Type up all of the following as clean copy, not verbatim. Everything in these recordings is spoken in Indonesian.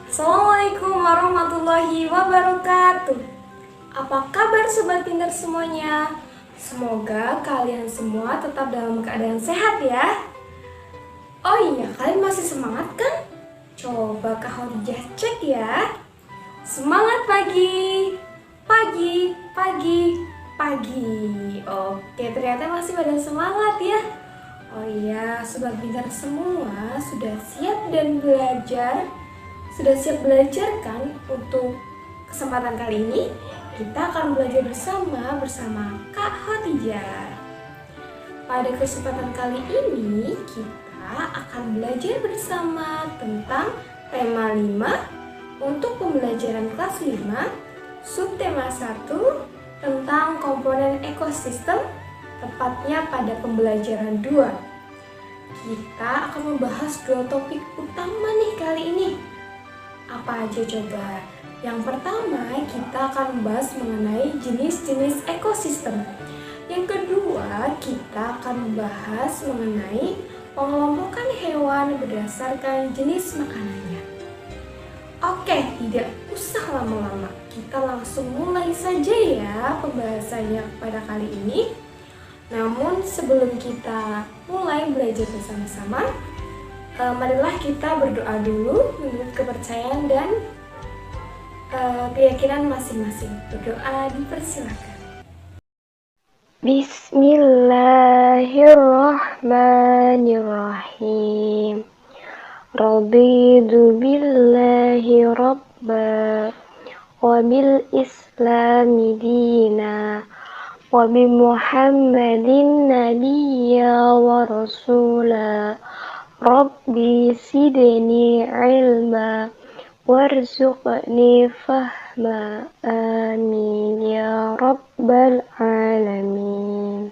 Assalamualaikum warahmatullahi wabarakatuh. Apa kabar sobat pintar semuanya? Semoga kalian semua tetap dalam keadaan sehat ya. Oh iya, kalian masih semangat kan? Coba Kak Khadijah cek ya. Semangat pagi, pagi, pagi, pagi. Oke, ternyata masih pada semangat ya. Oh iya, sobat pintar semua sudah siap dan belajar? Sudah siap belajar kan? Untuk kesempatan kali ini kita akan belajar bersama Kak Khadijah. Pada kesempatan kali ini kita akan belajar bersama tentang tema 5 untuk pembelajaran kelas 5, subtema 1 tentang komponen ekosistem, tepatnya pada pembelajaran 2. Kita akan membahas 2 topik utama nih kali ini. Apa aja coba? Yang pertama, kita akan membahas mengenai jenis-jenis ekosistem. Yang kedua, kita akan membahas mengenai pengelompokan hewan berdasarkan jenis makanannya. Oke, tidak usah lama-lama. Kita langsung mulai saja ya pembahasannya pada kali ini. Namun sebelum kita mulai belajar bersama-sama, marilah kita berdoa dulu menurut kepercayaan dan keyakinan masing-masing. Berdoa dipersilakan. Bismillahirrahmanirrahim. Raditu billahi rabba wa bil islami dina wa bi muhammadin nabiyya wa rasula. Rabbi sidni ilma warzuqni fahma. Amin ya rabbal alamin.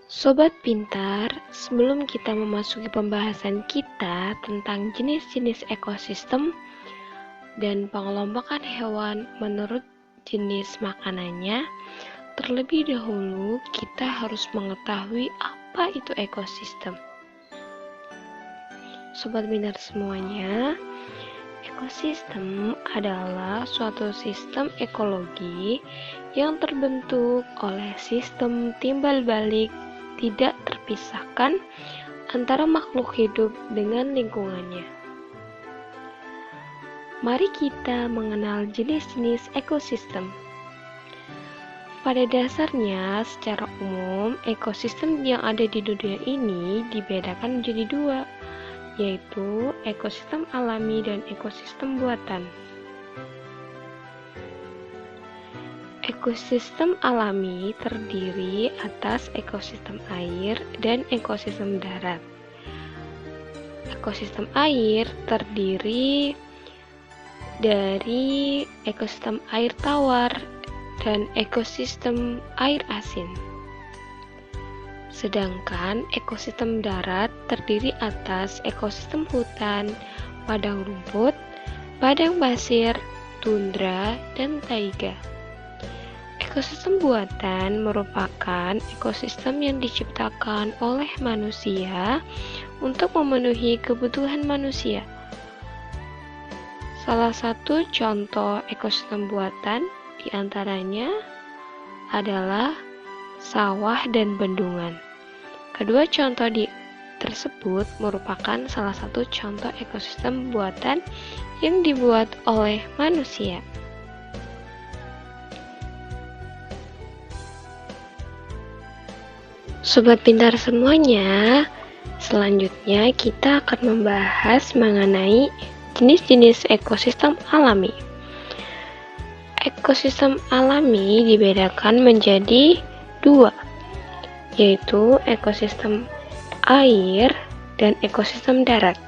Sobat pintar, sebelum kita memasuki pembahasan kita tentang jenis-jenis ekosistem dan pengelompokan hewan menurut jenis makanannya, terlebih dahulu kita harus mengetahui apa itu ekosistem. Sobat pintar semuanya, ekosistem adalah suatu sistem ekologi yang terbentuk oleh sistem timbal balik tidak terpisahkan antara makhluk hidup dengan lingkungannya. Mari kita mengenal jenis-jenis ekosistem. Pada dasarnya, secara umum, ekosistem yang ada di dunia ini dibedakan menjadi 2, yaitu ekosistem alami dan ekosistem buatan. Ekosistem alami terdiri atas ekosistem air dan ekosistem darat. Ekosistem air terdiri dari ekosistem air tawar dan ekosistem air asin. Sedangkan ekosistem darat terdiri atas ekosistem hutan, padang rumput, padang pasir, tundra, dan taiga. Ekosistem buatan merupakan ekosistem yang diciptakan oleh manusia untuk memenuhi kebutuhan manusia. Salah satu contoh ekosistem buatan diantaranya adalah sawah dan bendungan. Kedua contoh tersebut merupakan salah satu contoh ekosistem buatan yang dibuat oleh manusia. Sobat pintar semuanya, selanjutnya kita akan membahas mengenai jenis-jenis ekosistem alami. Ekosistem alami dibedakan menjadi 2, yaitu ekosistem air dan ekosistem darat.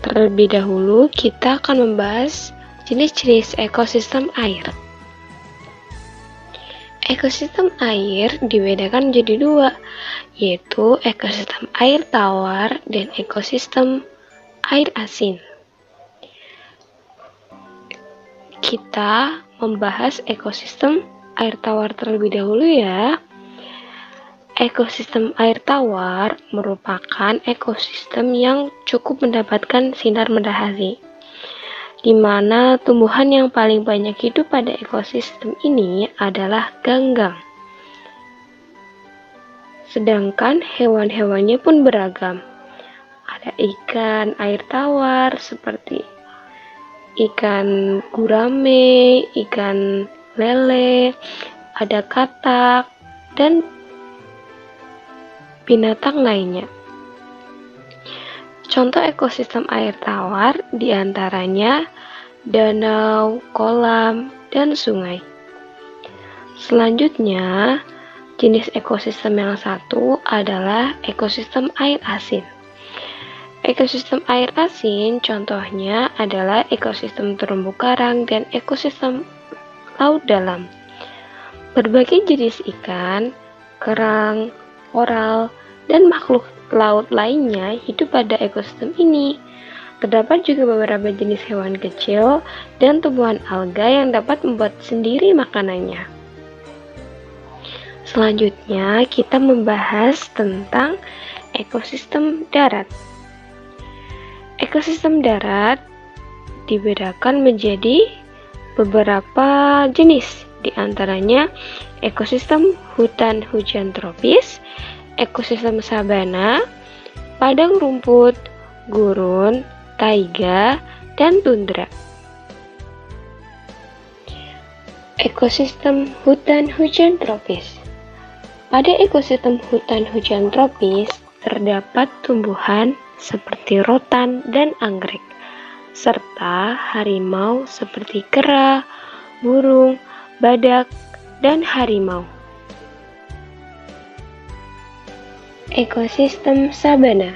Terlebih dahulu kita akan membahas jenis-jenis ekosistem air. Ekosistem air dibedakan menjadi 2, yaitu ekosistem air tawar dan ekosistem air asin. Kita membahas ekosistem air tawar terlebih dahulu ya. Ekosistem air tawar merupakan ekosistem yang cukup mendapatkan sinar matahari, di mana tumbuhan yang paling banyak hidup pada ekosistem ini adalah ganggang. Sedangkan hewan-hewannya pun beragam. Ada ikan air tawar seperti ikan gurame, ikan lele, ada katak, dan binatang lainnya. Contoh ekosistem air tawar diantaranya danau, kolam, dan sungai. Selanjutnya, jenis ekosistem yang satu adalah ekosistem air asin. Ekosistem air asin contohnya adalah ekosistem terumbu karang dan ekosistem laut dalam. Berbagai jenis ikan, kerang, koral, dan makhluk laut lainnya hidup pada ekosistem ini. Terdapat juga beberapa jenis hewan kecil dan tumbuhan alga yang dapat membuat sendiri makanannya. Selanjutnya, kita membahas tentang ekosistem darat. Ekosistem darat dibedakan menjadi beberapa jenis, di antaranya ekosistem hutan hujan tropis, ekosistem sabana, padang rumput, gurun, taiga, dan tundra. Ekosistem hutan hujan tropis. Pada ekosistem hutan hujan tropis terdapat tumbuhan seperti rotan dan anggrek, serta harimau seperti kera, burung, badak, dan harimau. Ekosistem sabana.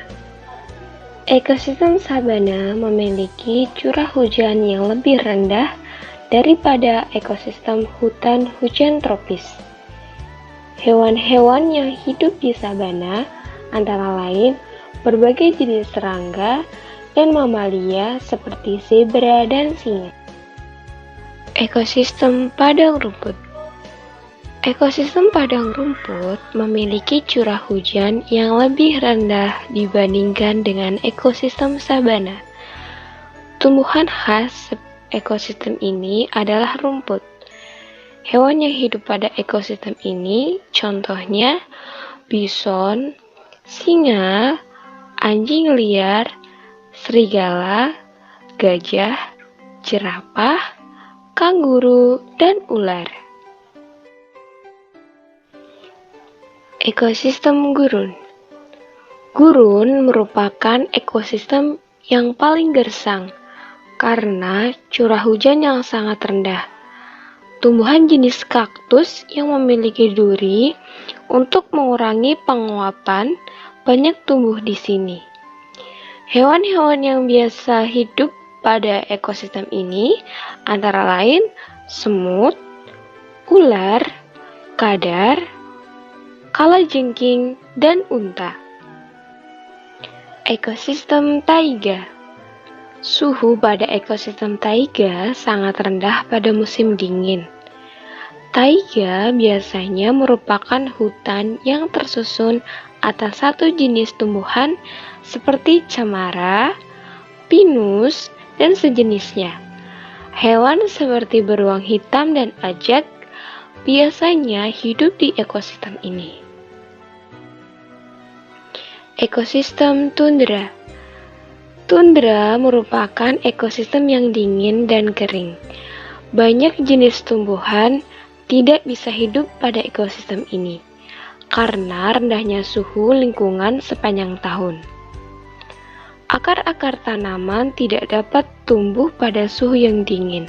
Ekosistem sabana memiliki curah hujan yang lebih rendah daripada ekosistem hutan hujan tropis. Hewan-hewan yang hidup di sabana antara lain berbagai jenis serangga dan mamalia seperti zebra dan singa. Ekosistem padang rumput. Ekosistem padang rumput memiliki curah hujan yang lebih rendah dibandingkan dengan ekosistem sabana. Tumbuhan khas ekosistem ini adalah rumput. Hewan yang hidup pada ekosistem ini contohnya bison, singa, anjing liar, serigala, gajah, jerapah, kanguru, dan ular. Ekosistem gurun. Gurun merupakan ekosistem yang paling gersang karena curah hujan yang sangat rendah. Tumbuhan jenis kaktus yang memiliki duri untuk mengurangi penguapan banyak tumbuh di sini. Hewan-hewan yang biasa hidup pada ekosistem ini antara lain semut, ular, kadar, kalajengking, dan unta. Ekosistem taiga. Suhu pada ekosistem taiga sangat rendah pada musim dingin. Taiga biasanya merupakan hutan yang tersusun atas satu jenis tumbuhan seperti cemara, pinus, dan sejenisnya. Hewan seperti beruang hitam dan ajak biasanya hidup di ekosistem ini. Ekosistem tundra. Tundra merupakan ekosistem yang dingin dan kering. Banyak jenis tumbuhan tidak bisa hidup pada ekosistem ini karena rendahnya suhu lingkungan sepanjang tahun. Akar-akar tanaman tidak dapat tumbuh pada suhu yang dingin.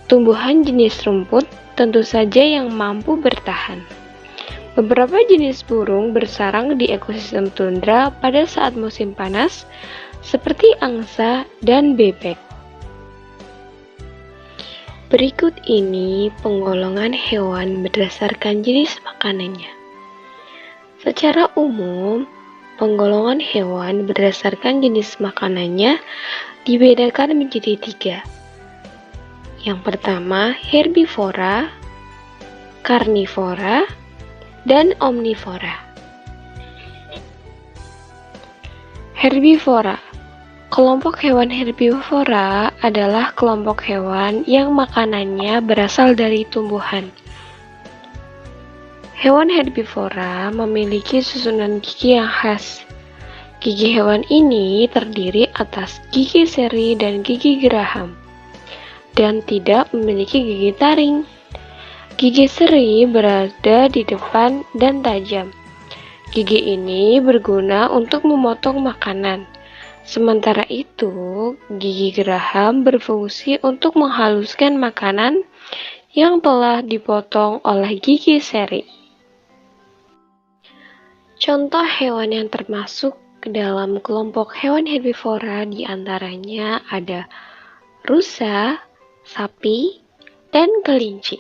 Tumbuhan jenis rumput tentu saja yang mampu bertahan. Beberapa jenis burung bersarang di ekosistem tundra pada saat musim panas, seperti angsa dan bebek. Berikut ini penggolongan hewan berdasarkan jenis makanannya. Secara umum, penggolongan hewan berdasarkan jenis makanannya dibedakan menjadi 3. Yang pertama, herbivora, karnivora, dan omnivora. Herbivora. Kelompok hewan herbivora adalah kelompok hewan yang makanannya berasal dari tumbuhan. Hewan herbivora memiliki susunan gigi yang khas. Gigi hewan ini terdiri atas gigi seri dan gigi geraham, dan tidak memiliki gigi taring. Gigi seri berada di depan dan tajam. Gigi ini berguna untuk memotong makanan. Sementara itu, gigi geraham berfungsi untuk menghaluskan makanan yang telah dipotong oleh gigi seri. Contoh hewan yang termasuk ke dalam kelompok hewan herbivora diantaranya ada rusa, sapi, dan kelinci.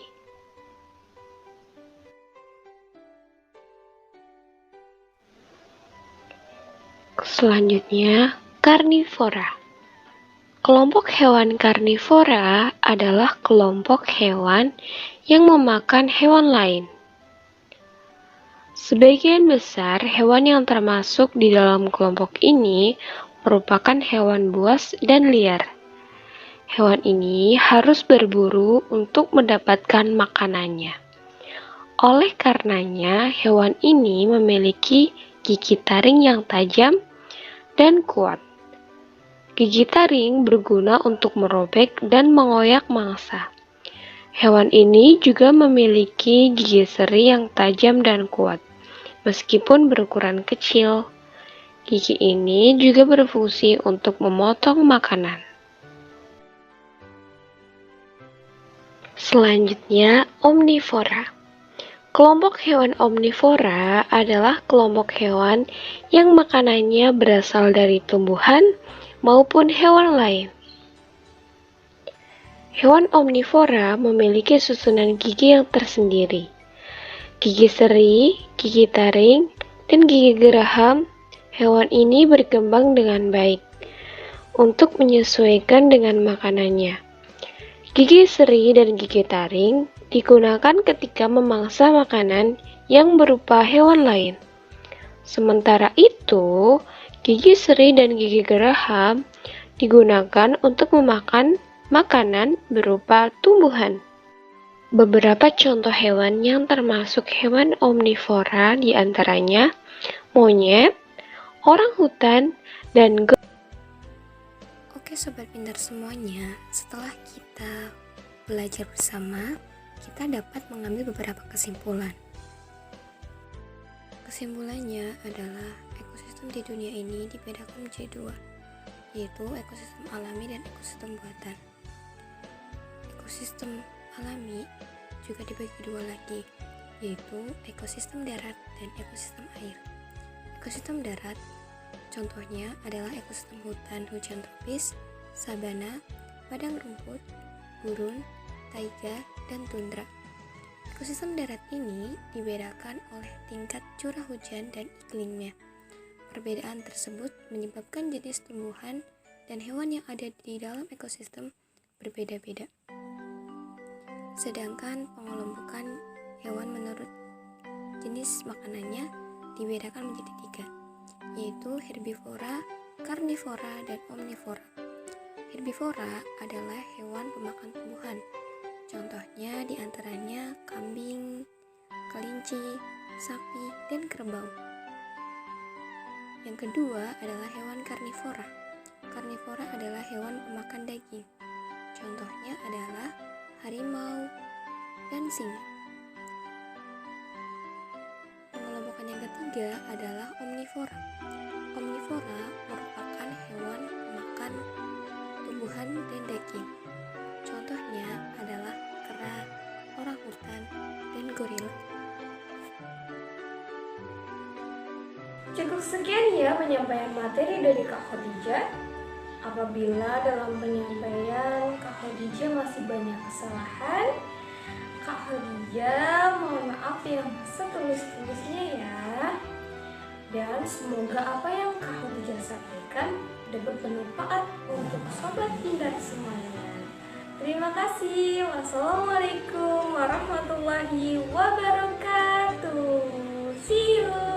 Selanjutnya, karnivora. Kelompok hewan karnivora adalah kelompok hewan yang memakan hewan lain. Sebagian besar hewan yang termasuk di dalam kelompok ini merupakan hewan buas dan liar. Hewan ini harus berburu untuk mendapatkan makanannya. Oleh karenanya, hewan ini memiliki gigi taring yang tajam dan kuat. Gigi taring berguna untuk merobek dan mengoyak mangsa. Hewan ini juga memiliki gigi seri yang tajam dan kuat. Meskipun berukuran kecil, gigi ini juga berfungsi untuk memotong makanan. Selanjutnya, omnivora. Kelompok hewan omnivora adalah kelompok hewan yang makanannya berasal dari tumbuhan maupun hewan lain. Hewan omnivora memiliki susunan gigi yang tersendiri. Gigi seri, gigi taring, dan gigi geraham, hewan ini berkembang dengan baik untuk menyesuaikan dengan makanannya. Gigi seri dan gigi taring digunakan ketika memangsa makanan yang berupa hewan lain. Sementara itu, gigi seri dan gigi geraham digunakan untuk memakan makanan berupa tumbuhan. Beberapa contoh hewan yang termasuk hewan omnivora diantaranya monyet, orang hutan, dan Oke sobat pintar semuanya, setelah kita belajar bersama, kita dapat mengambil beberapa kesimpulan. Kesimpulannya adalah ekosistem di dunia ini dibedakan menjadi dua, yaitu ekosistem alami dan ekosistem buatan. Ekosistem alami juga dibagi dua lagi, yaitu ekosistem darat dan ekosistem air. Ekosistem darat contohnya adalah ekosistem hutan hujan tropis, sabana, padang rumput, gurun, taiga, dan tundra. Ekosistem darat ini dibedakan oleh tingkat curah hujan dan iklimnya. Perbedaan tersebut menyebabkan jenis tumbuhan dan hewan yang ada di dalam ekosistem berbeda-beda. Sedangkan pengelompokan hewan menurut jenis makanannya dibedakan menjadi tiga, yaitu herbivora, karnivora, dan omnivora. Herbivora adalah hewan pemakan tumbuhan. Contohnya diantaranya kambing, kelinci, sapi, dan kerbau. Yang kedua adalah hewan karnivora. Karnivora adalah hewan pemakan daging. Contohnya adalah harimau dan singa. Pengelompokan yang ketiga adalah omnivora. Omnivora merupakan hewan pemakan tumbuhan dan daging. Contohnya adalah kera, orang hutan, dan gorila. Cukup sekian ya penyampaian materi dari Kak Khadijah. Apabila dalam penyampaian Kak Khadijah masih banyak kesalahan, Kak Khadijah mohon maaf yang setulus-tulusnya ya. Dan semoga apa yang Kak Khadijah sampaikan dapat bermanfaat untuk sobat pintar semuanya. Terima kasih. Wassalamualaikum warahmatullahi wabarakatuh. See you.